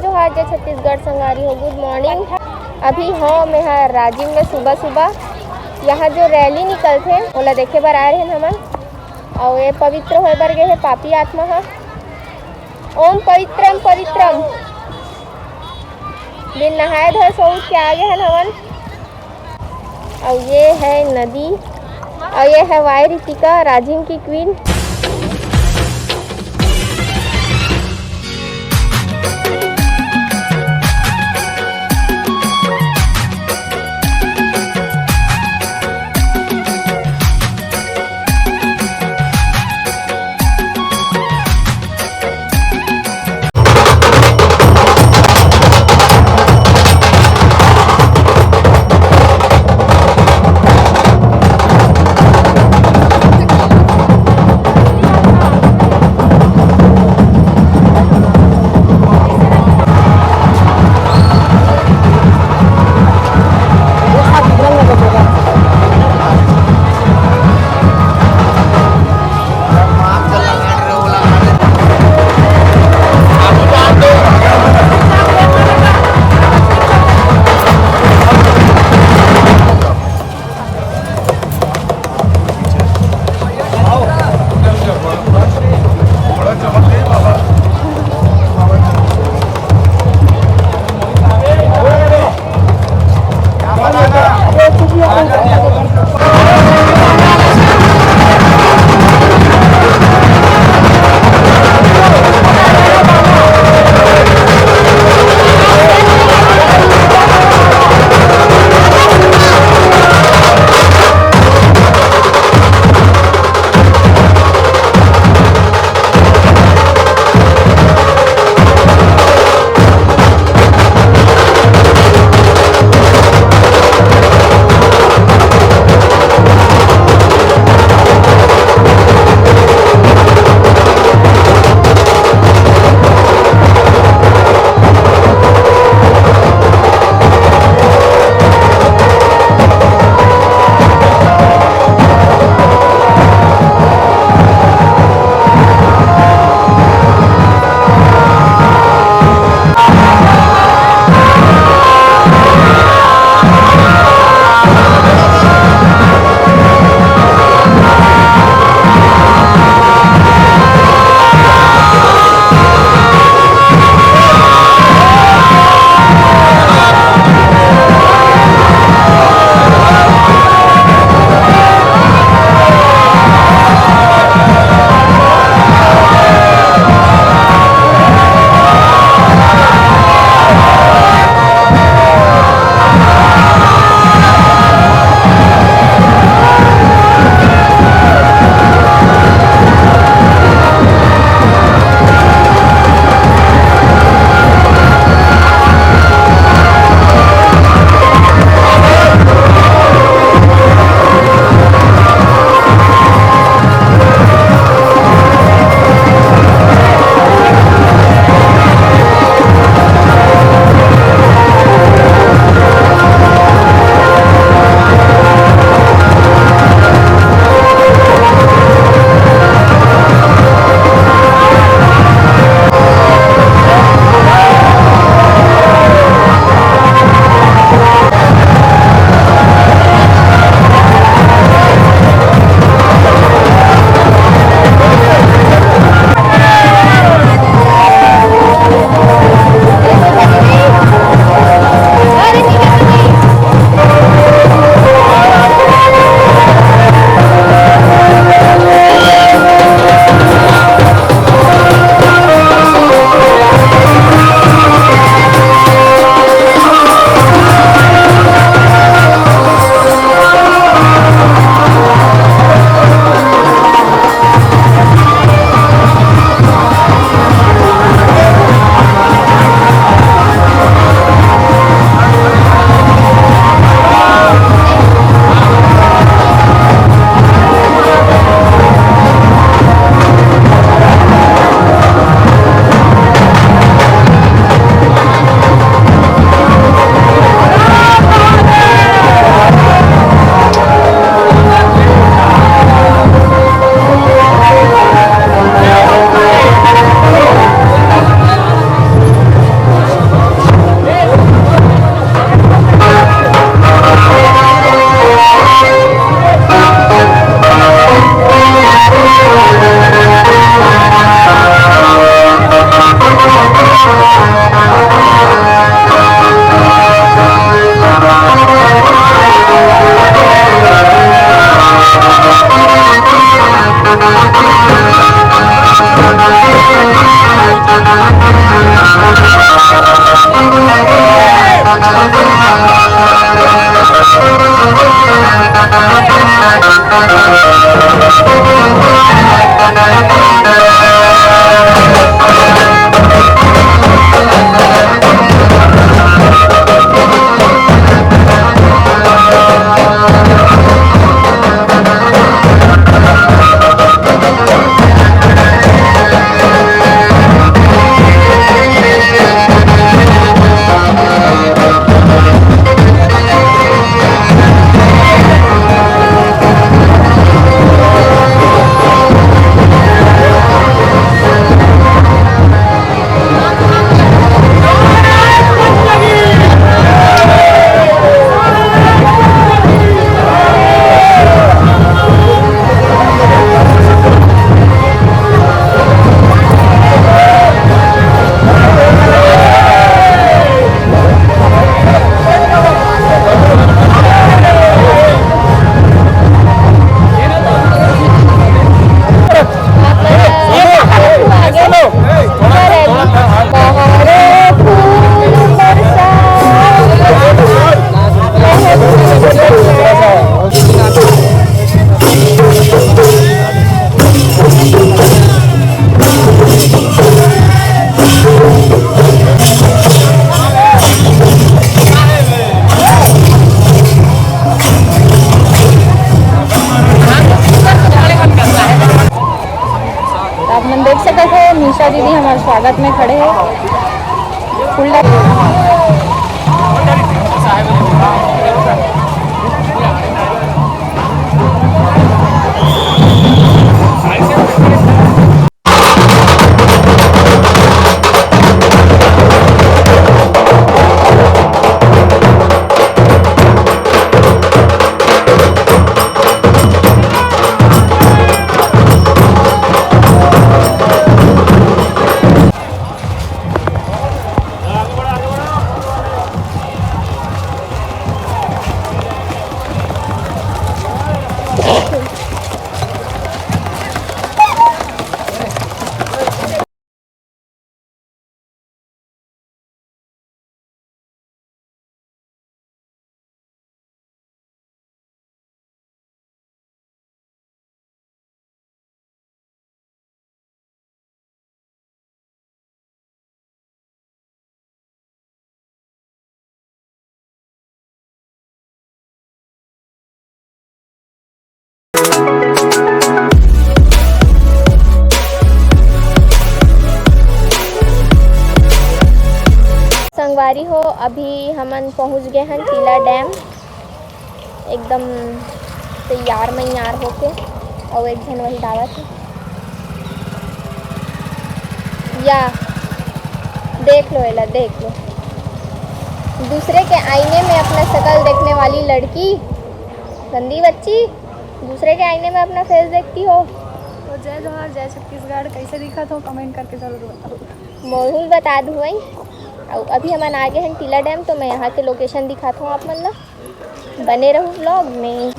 जोहार जय छत्तीसगढ़ संगवारी हो। Good morning. अभी हाँ मैं राजिम में सुबह सुबह यहाँ जो रैली निकलथे ओला देखे बर आए रहे हमन। और ये पवित्र होए बर गए है पापी आत्मा हा। ओम पवित्रम पवित्रम बिन नहाए धोए सोच के आगे हैं हमन। और ये है नदी और ये है वाई रितिका राजिम की क्वीन। निशा दीदी हमारे स्वागत में खड़े हैं। संगवारी हो, अभी हमन पहुंच गए हैं टीला डैम एकदम तैयार मैयार होके। और एक जन वही दावत है या देख लो, एला देख लो, दूसरे के आईने में अपना शकल देखने वाली लड़की, गंदी बच्ची, दूसरे के आईने में अपना फेस देखती हो। तो जय जोहार, जय छत्तीसगढ़। कैसे दिखा तो कमेंट करके जरूर बताओ। मोहुल बता दूँ वही। और अभी हम आगे हैं टीला डैम, तो मैं यहाँ के लोकेशन दिखाता हूँ आप मन ला, बने रहो व्लॉग में।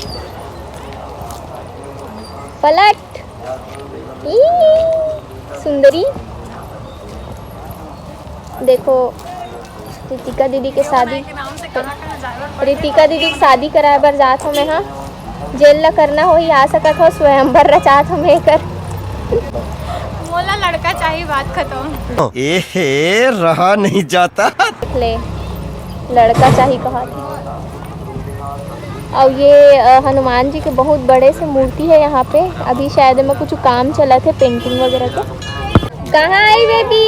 पलट सुंदरी देखो, रितिका दीदी के शादी, रितिका दीदी की शादी कराए बर जात हो मैं। हाँ, जेल ला करना हो ही आ सकत हो, स्वयंवर रचात हो मैं कर। मोला लड़का चाहिए, बात खत्म। एहे रहा नहीं जाता। ले लड़का चाहिए कहा थी। और ये हनुमान जी के बहुत बड़े से मूर्ति है यहाँ पे। अभी शायद में कुछ काम चला थे पेंटिंग वगैरह के। कहाँ आई बेबी,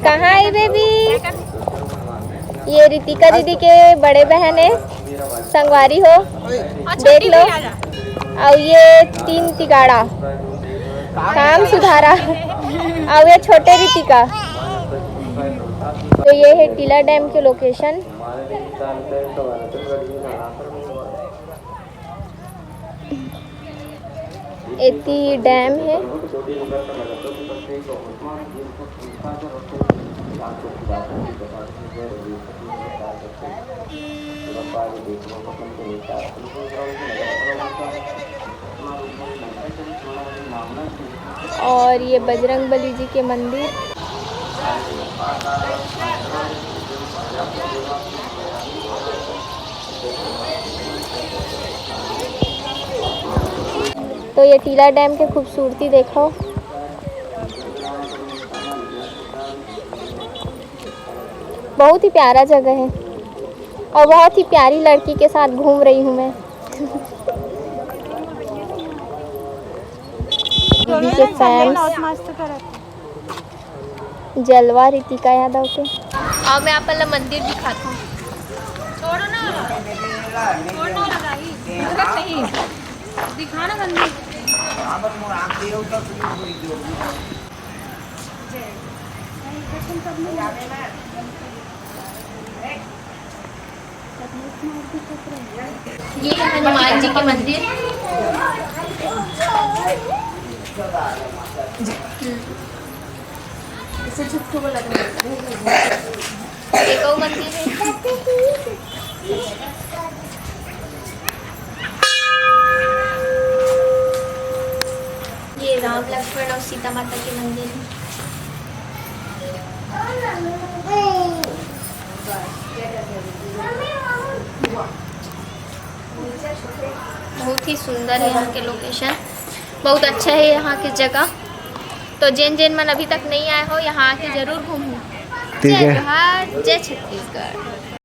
कहाँ आई बेबी? ये रितिका दीदी के बड़े बहन है, संगवारी हो, देख लो। और ये 3 तिगाड़ा काम सुधारा। और ये छोटे रितिका। तो ये है टीला डैम के लोकेशन। एती डैम है। और ये बजरंगबली जी के मंदिर। तो ये टीला डैम के खूबसूरती देखो। बहुत ही प्यारा जगह है और बहुत ही प्यारी लड़की के साथ घूम रही हूँ मैं। दीदी के फैंस जलवा रितिका यादव के। और मैं आप मंदिर दिखाता हूँ। छोड़ो ना नहीं दिखाना मंदिर। ये है हनुमान जी के मंदिर। इसे छुट्टू को लगना एक और मंदिर है। ये राम लक्ष्मण और सीता माता के मंदिर है। बहुत ही सुंदर है यहाँ के लोकेशन, बहुत अच्छा है यहाँ की जगह। तो जैन मन अभी तक नहीं आए हो, यहाँ आके जरूर घूमो। जय जोहार, जय छत्तीसगढ़।